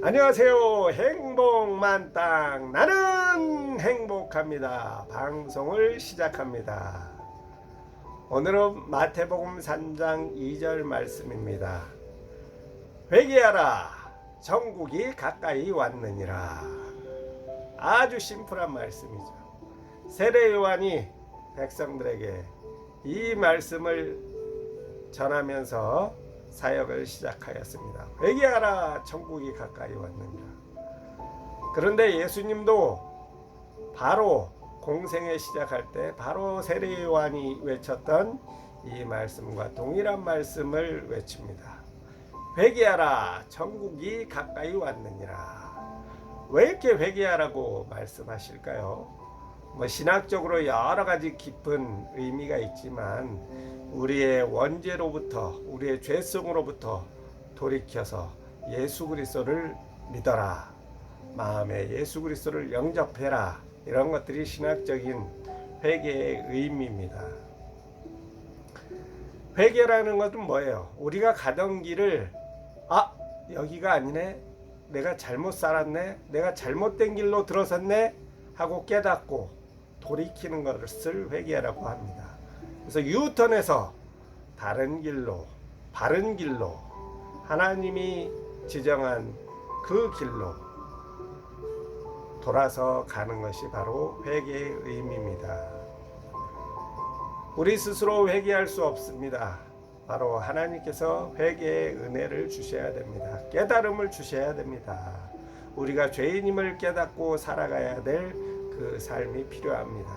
안녕하세요. 행복만땅 나는 행복합니다. 방송을 시작합니다. 오늘은 마태복음 3장 2절 말씀입니다. 회개하라, 천국이 가까이 왔느니라. 아주 심플한 말씀이죠. 세례 요한이 백성들에게 이 말씀을 전하면서 사역을 시작하였습니다. 회개하라, 천국이 가까이 왔느니라. 그런데 예수님도 바로 공생에 시작할 때 바로 세례 요한이 외쳤던 이 말씀과 동일한 말씀을 외칩니다. 회개하라, 천국이 가까이 왔느니라. 왜 이렇게 회개하라고 말씀하실까요? 신학적으로 여러 가지 깊은 의미가 있지만 우리의 원죄로부터, 우리의 죄성으로부터 돌이켜서 예수 그리스도를 믿어라, 마음에 예수 그리스도를 영접해라, 이런 것들이 신학적인 회개의 의미입니다. 회개라는 것은 뭐예요? 우리가 가던 길을 여기가 아니네, 내가 잘못 살았네, 내가 잘못된 길로 들어섰네 하고 깨닫고 돌이키는 것을 회개라고 합니다. 그래서 유턴해서 다른 길로, 바른 길로, 하나님이 지정한 그 길로 돌아서 가는 것이 바로 회개의 의미입니다. 우리 스스로 회개할 수 없습니다. 바로 하나님께서 회개의 은혜를 주셔야 됩니다. 깨달음을 주셔야 됩니다. 우리가 죄인임을 깨닫고 살아가야 될 그 삶이 필요합니다.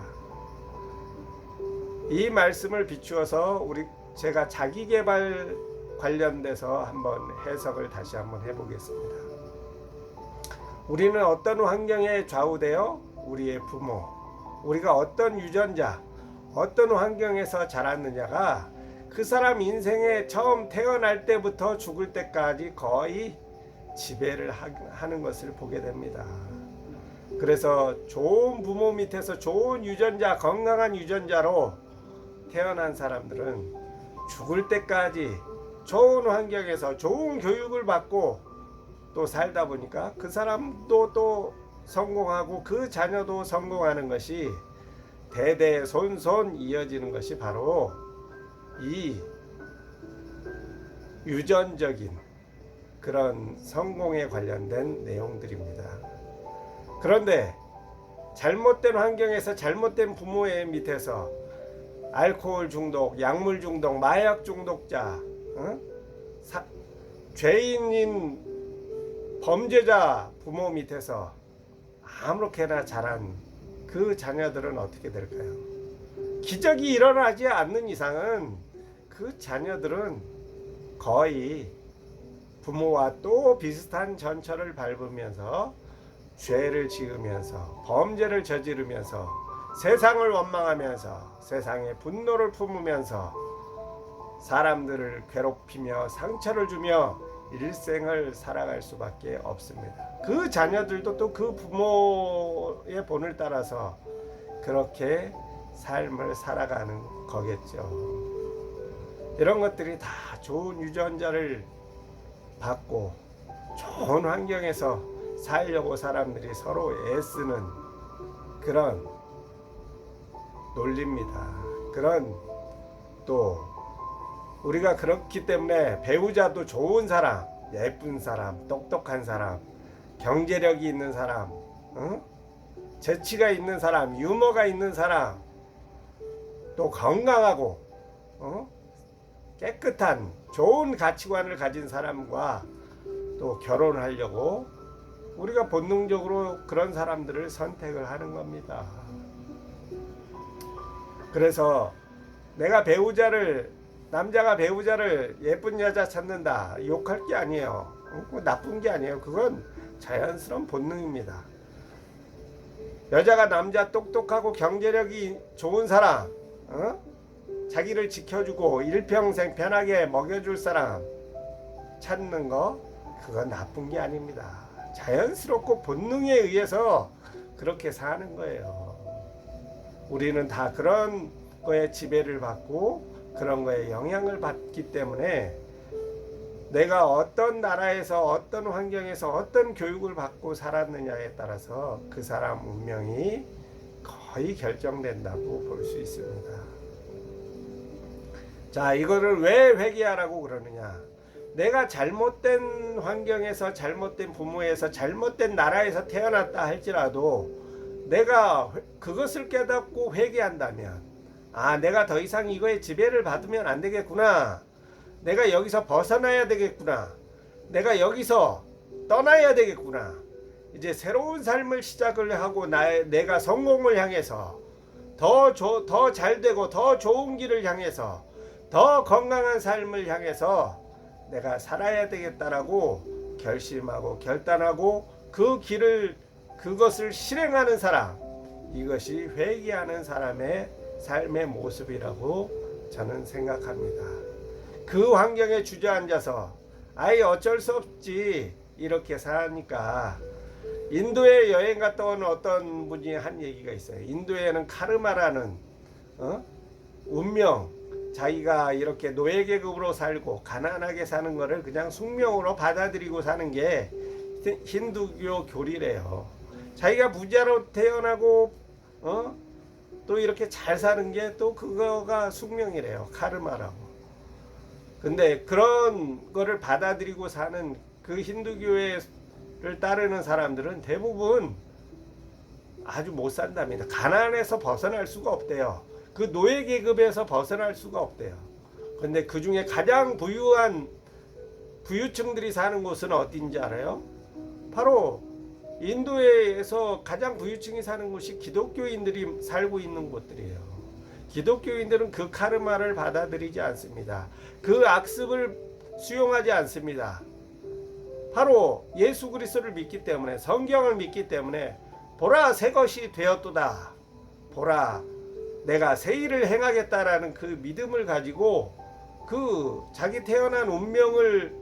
이 말씀을 비추어서 제가 자기계발 관련돼서 한번 해석을 다시 한번 해보겠습니다. 우리는 어떤 환경에 좌우되어 우리의 부모, 우리가 어떤 유전자, 어떤 환경에서 자랐느냐가 그 사람 인생에 처음 태어날 때부터 죽을 때까지 거의 지배를 하는 것을 보게 됩니다. 그래서 좋은 부모 밑에서 좋은 유전자, 건강한 유전자로 태어난 사람들은 죽을 때까지 좋은 환경에서 좋은 교육을 받고 또 살다 보니까 그 사람도 또 성공하고 그 자녀도 성공하는 것이 대대손손 이어지는 것이 바로 이 유전적인 그런 성공에 관련된 내용들입니다. 그런데 잘못된 환경에서 잘못된 부모의 밑에서 알코올 중독, 약물 중독, 마약 중독자, 죄인인 범죄자 부모 밑에서 아무렇게나 자란 그 자녀들은 어떻게 될까요? 기적이 일어나지 않는 이상은 그 자녀들은 거의 부모와 또 비슷한 전철을 밟으면서 죄를 지으면서 범죄를 저지르면서 세상을 원망하면서 세상에 분노를 품으면서 사람들을 괴롭히며 상처를 주며 일생을 살아갈 수밖에 없습니다. 그 자녀들도 또 그 부모의 본을 따라서 그렇게 삶을 살아가는 거겠죠. 이런 것들이 다 좋은 유전자를 받고 좋은 환경에서 살려고 사람들이 서로 애쓰는 그런 논리입니다. 그런 또 우리가 그렇기 때문에 배우자도 좋은 사람, 예쁜 사람, 똑똑한 사람, 경제력이 있는 사람, 재치가 있는 사람, 유머가 있는 사람, 또 건강하고 깨끗한 좋은 가치관을 가진 사람과 또 결혼하려고 우리가 본능적으로 그런 사람들을 선택을 하는 겁니다. 그래서 내가 남자가 배우자를 예쁜 여자 찾는다, 욕할 게 아니에요. 나쁜 게 아니에요. 그건 자연스러운 본능입니다. 여자가 남자 똑똑하고 경제력이 좋은 사람, 자기를 지켜주고 일평생 편하게 먹여줄 사람 찾는 거, 그건 나쁜 게 아닙니다. 자연스럽고 본능에 의해서 그렇게 사는 거예요. 우리는 다 그런 거에 지배를 받고 그런 거에 영향을 받기 때문에 내가 어떤 나라에서 어떤 환경에서 어떤 교육을 받고 살았느냐에 따라서 그 사람 운명이 거의 결정된다고 볼 수 있습니다. 자, 이거를 왜 회개하라고 그러느냐? 내가 잘못된 환경에서 잘못된 부모에서 잘못된 나라에서 태어났다 할지라도 내가 그것을 깨닫고 회개한다면, 아, 내가 더 이상 이거에 지배를 받으면 안 되겠구나, 내가 여기서 벗어나야 되겠구나, 내가 여기서 떠나야 되겠구나, 이제 새로운 삶을 시작을 하고 내가 성공을 향해서 더 잘되고 더 좋은 길을 향해서 더 건강한 삶을 향해서 내가 살아야 되겠다라고 결심하고 결단하고 그것을 실행하는 사람, 이것이 회개하는 사람의 삶의 모습이라고 저는 생각합니다. 그 환경에 주저앉아서 아예 어쩔 수 없지 이렇게 사니까, 인도에 여행 갔다 온 어떤 분이 한 얘기가 있어요. 인도에는 카르마라는 운명, 자기가 이렇게 노예 계급으로 살고 가난하게 사는 거를 그냥 숙명으로 받아들이고 사는 게 힌두교 교리래요. 자기가 부자로 태어나고 또 이렇게 잘 사는 게 또 그거가 숙명이래요. 카르마라고. 근데 그런 거를 받아들이고 사는 그 힌두교를 따르는 사람들은 대부분 아주 못 산답니다. 가난에서 벗어날 수가 없대요. 그 노예 계급에서 벗어날 수가 없대요. 근데 그 중에 가장 부유한 부유층들이 사는 곳은 어딘지 알아요? 바로 인도에서 가장 부유층이 사는 곳이 기독교인들이 살고 있는 곳들이에요. 기독교인들은 그 카르마를 받아들이지 않습니다. 그 악습을 수용하지 않습니다. 바로 예수 그리스도를 믿기 때문에, 성경을 믿기 때문에, 보라 새 것이 되었도다, 보라 내가 새 일을 행하겠다라는 그 믿음을 가지고 그 자기 태어난 운명을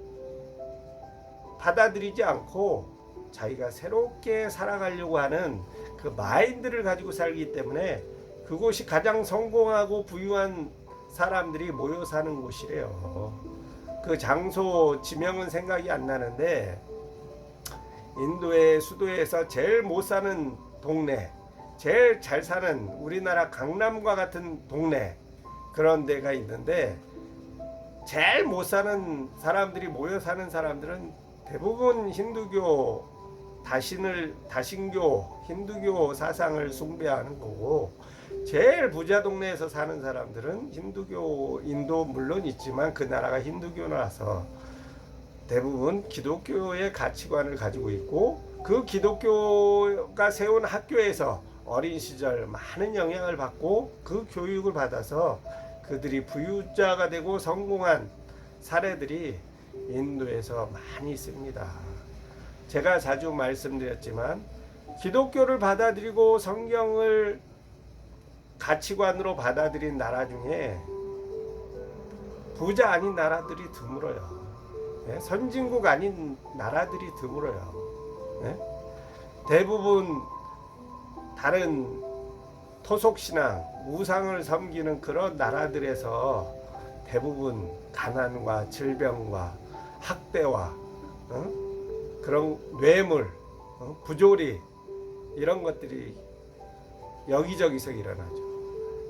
받아들이지 않고 자기가 새롭게 살아가려고 하는 그 마인드를 가지고 살기 때문에 그곳이 가장 성공하고 부유한 사람들이 모여 사는 곳이래요. 그 장소 지명은 생각이 안 나는데, 인도의 수도에서 제일 못 사는 동네, 제일 잘 사는 우리나라 강남과 같은 동네, 그런 데가 있는데, 제일 못 사는 사람들이 모여 사는 사람들은 대부분 힌두교 다신교 힌두교 사상을 숭배하는 거고, 제일 부자 동네에서 사는 사람들은 힌두교인도 물론 있지만 그 나라가 힌두교라서 대부분 기독교의 가치관을 가지고 있고, 그 기독교가 세운 학교에서 어린 시절 많은 영향을 받고 그 교육을 받아서 그들이 부유자가 되고 성공한 사례들이 인도에서 많이 있습니다. 제가 자주 말씀드렸지만 기독교를 받아들이고 성경을 가치관으로 받아들인 나라 중에 부자 아닌 나라들이 드물어요. 선진국 아닌 나라들이 드물어요. 대부분 다른 토속신앙, 우상을 섬기는 그런 나라들에서 대부분 가난과 질병과 학대와 그런 뇌물, 부조리, 이런 것들이 여기저기서 일어나죠.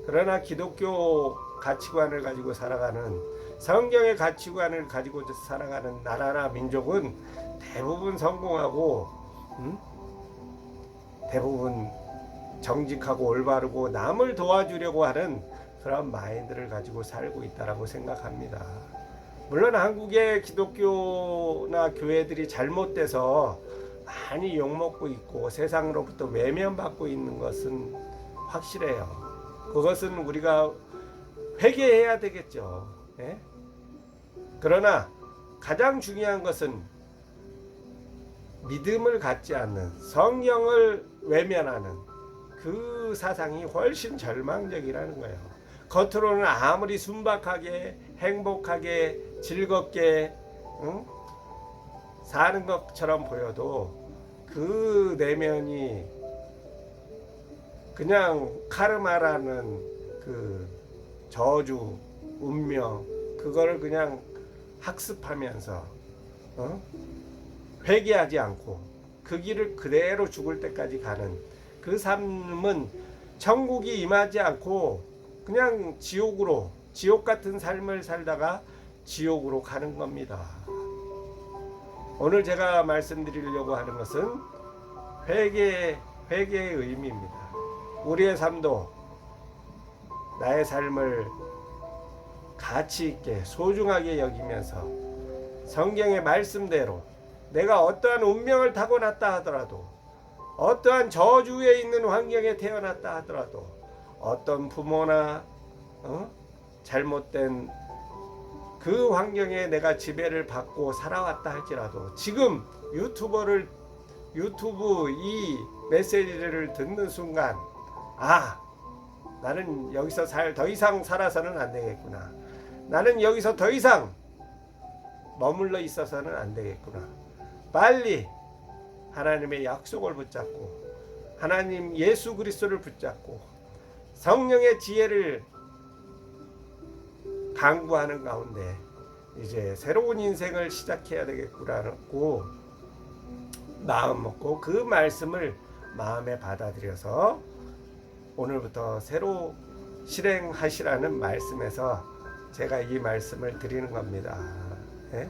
그러나 기독교 가치관을 가지고 살아가는, 성경의 가치관을 가지고 살아가는 나라나 민족은 대부분 성공하고 대부분 정직하고 올바르고 남을 도와주려고 하는 그런 마인드를 가지고 살고 있다라고 생각합니다. 물론 한국의 기독교나 교회들이 잘못돼서 많이 욕먹고 있고 세상으로부터 외면받고 있는 것은 확실해요. 그것은 우리가 회개해야 되겠죠. 그러나 가장 중요한 것은 믿음을 갖지 않는, 성경을 외면하는 그 사상이 훨씬 절망적이라는 거예요. 겉으로는 아무리 순박하게 행복하게 즐겁게 사는 것처럼 보여도 그 내면이 그냥 카르마라는 그 저주, 운명, 그거를 그냥 학습하면서 회개하지 않고 그 길을 그대로 죽을 때까지 가는 그 삶은 천국이 임하지 않고 그냥 지옥 같은 삶을 살다가 지옥으로 가는 겁니다. 오늘 제가 말씀드리려고 하는 것은 회개의 의미입니다. 우리의 삶도 나의 삶을 가치 있게 소중하게 여기면서 성경의 말씀대로 내가 어떠한 운명을 타고났다 하더라도, 어떠한 저주에 있는 환경에 태어났다 하더라도, 어떤 부모나 잘못된 그 환경에 내가 지배를 받고 살아왔다 할지라도 지금 유튜브 이 메시지를 듣는 순간 나는 여기서 더 이상 살아서는 안 되겠구나. 나는 여기서 더 이상 머물러 있어서는 안 되겠구나. 빨리 하나님의 약속을 붙잡고 하나님 예수 그리스도를 붙잡고 성령의 지혜를 강구하는 가운데 이제 새로운 인생을 시작해야 되겠구나고 마음 먹고 그 말씀을 마음에 받아들여서 오늘부터 새로 실행하시라는 말씀에서 제가 이 말씀을 드리는 겁니다. 네?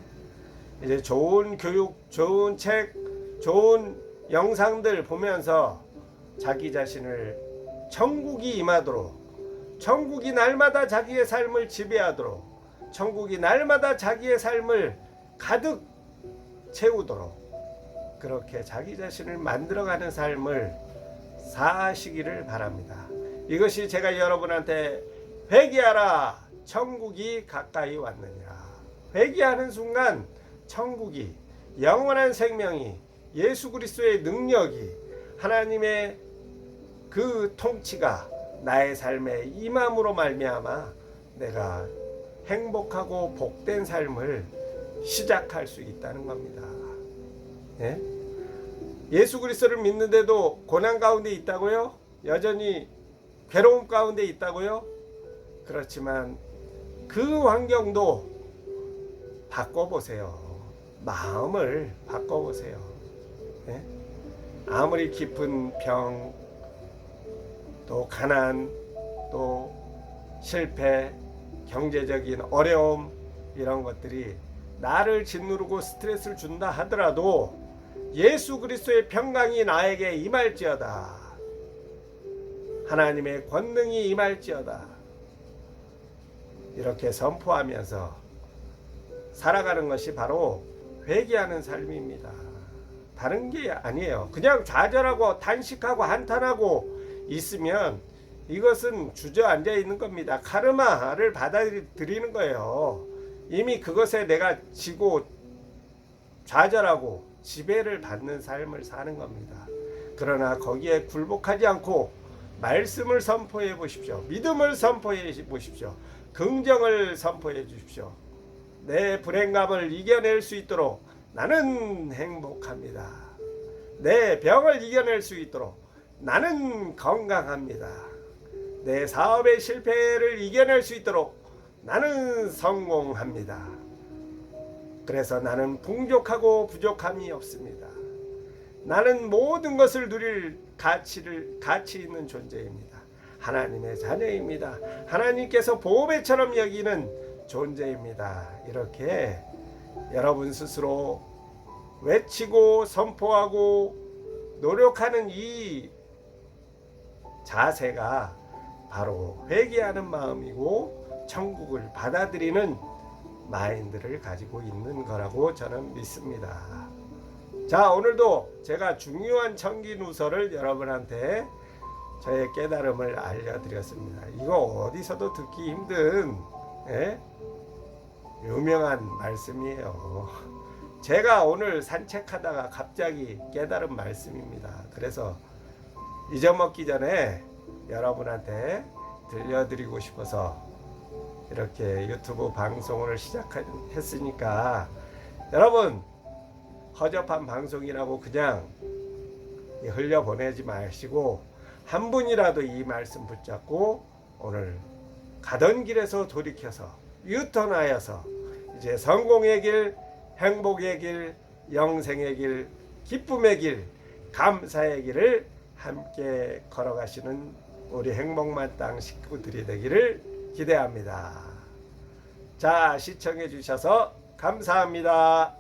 이제 좋은 교육, 좋은 책, 좋은 영상들 보면서 자기 자신을 천국이 임하도록, 천국이 날마다 자기의 삶을 지배하도록, 천국이 날마다 자기의 삶을 가득 채우도록 그렇게 자기 자신을 만들어가는 삶을 사시기를 바랍니다. 이것이 제가 여러분한테 회개하라, 천국이 가까이 왔느니라. 회개하는 순간 천국이, 영원한 생명이, 예수 그리스도의 능력이, 하나님의 그 통치가 나의 삶에 임함으로 말미암아 내가 행복하고 복된 삶을 시작할 수 있다는 겁니다. 예? 예수 그리스도를 믿는데도 고난 가운데 있다고요? 여전히 괴로움 가운데 있다고요? 그렇지만 그 환경도 바꿔보세요. 마음을 바꿔보세요. 예? 아무리 깊은 병, 또 가난, 또 실패, 경제적인 어려움 이런 것들이 나를 짓누르고 스트레스를 준다 하더라도 예수 그리스도의 평강이 나에게 임할지어다. 하나님의 권능이 임할지어다. 이렇게 선포하면서 살아가는 것이 바로 회개하는 삶입니다. 다른 게 아니에요. 그냥 좌절하고 단식하고 한탄하고 있으면 이것은 주저앉아 있는 겁니다. 카르마를 받아들이는 거예요. 이미 그것에 내가 지고 좌절하고 지배를 받는 삶을 사는 겁니다. 그러나 거기에 굴복하지 않고 말씀을 선포해 보십시오. 믿음을 선포해 보십시오. 긍정을 선포해 주십시오. 내 불행감을 이겨낼 수 있도록 나는 행복합니다. 내 병을 이겨낼 수 있도록 나는 건강합니다. 내 사업의 실패를 이겨낼 수 있도록 나는 성공합니다. 그래서 나는 풍족하고 부족함이 없습니다. 나는 모든 것을 누릴 가치 있는 존재입니다. 하나님의 자녀입니다. 하나님께서 보배처럼 여기는 존재입니다. 이렇게 여러분 스스로 외치고 선포하고 노력하는 이 자세가 바로 회개하는 마음이고 천국을 받아들이는 마인드를 가지고 있는 거라고 저는 믿습니다. 자, 오늘도 제가 중요한 청기누설을 여러분한테 저의 깨달음을 알려드렸습니다. 이거 어디서도 듣기 힘든 유명한 말씀이에요. 제가 오늘 산책하다가 갑자기 깨달은 말씀입니다. 그래서 잊어먹기 전에 여러분한테 들려드리고 싶어서 이렇게 유튜브 방송을 시작했으니까 여러분 허접한 방송이라고 그냥 흘려보내지 마시고 한 분이라도 이 말씀 붙잡고 오늘 가던 길에서 돌이켜서 유턴하여서 이제 성공의 길, 행복의 길, 영생의 길, 기쁨의 길, 감사의 길을 함께 걸어가시는 우리 행복만땅 식구들이 되기를 기대합니다. 자, 시청해 주셔서 감사합니다.